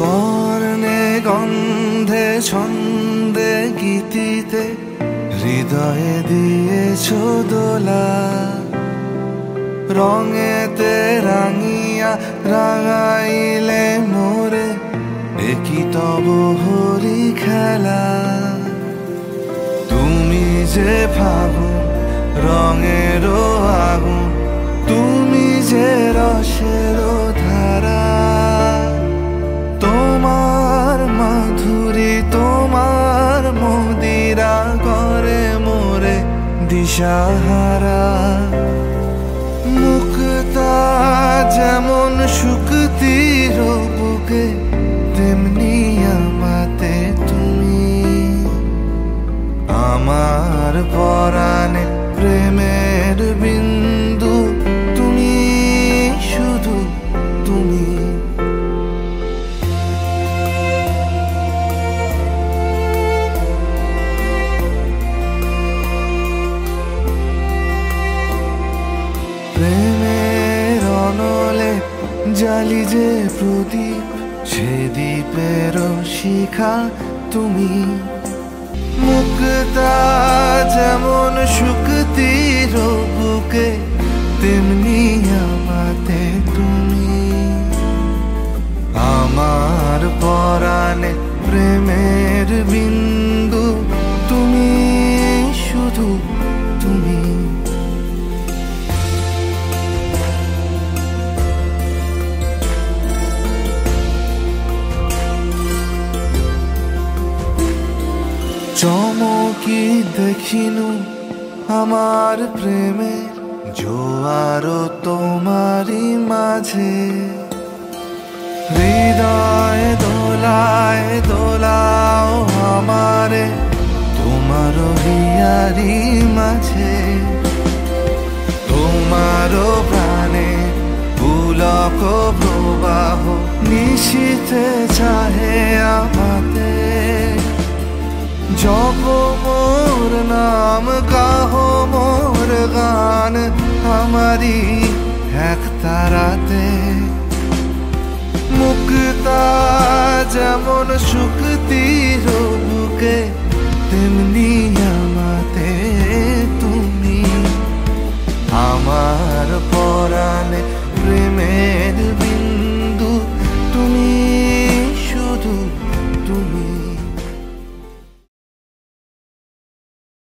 বর্ণে গন্ধে ছন্দে গীতিতে হৃদয়ে দিয়েছ দোলা, রঙেতে রাঙিয়া রাঙাইলে মোরে একই তব হরি খেলা। তুমি যে ফাগুন রঙের আগুন, তুমি যে রসের ধারা, তোমার মাধুরী তোমার মদিরা করে মোরে দিশাহারা। মুক্তা যেমন শুকতির বুকে, তেমনি আমাতে তুমি। আমার পরাণে প্রেমের বিন্দু তুমি, শুধু তুমি। প্রেমের অনলে জালি যে প্রদীপ, সে দ্বীপের শিখা তুমি। মুক্তা যেমন শুকতির বুকে, তেমনি আমাতে তুমি। আমার পরাণে প্রেমের বিন্দু তুমি, শুধু তুমি। চমকি দেখিনু আমার প্রেমের জোয়ার তোমারই মাঝে, হৃদয় দোলায় দোলাও আমারে তোমার হিয়ারি মাঝে। তোমার প্রাণে পুলক প্রবাহ নিশীথে চাহে আমাতে। জপ মোর নাম গাহো মোর গান, আমারি এক তারাতে। মুক্তা যেমন শুকতির বুকে, তেমনি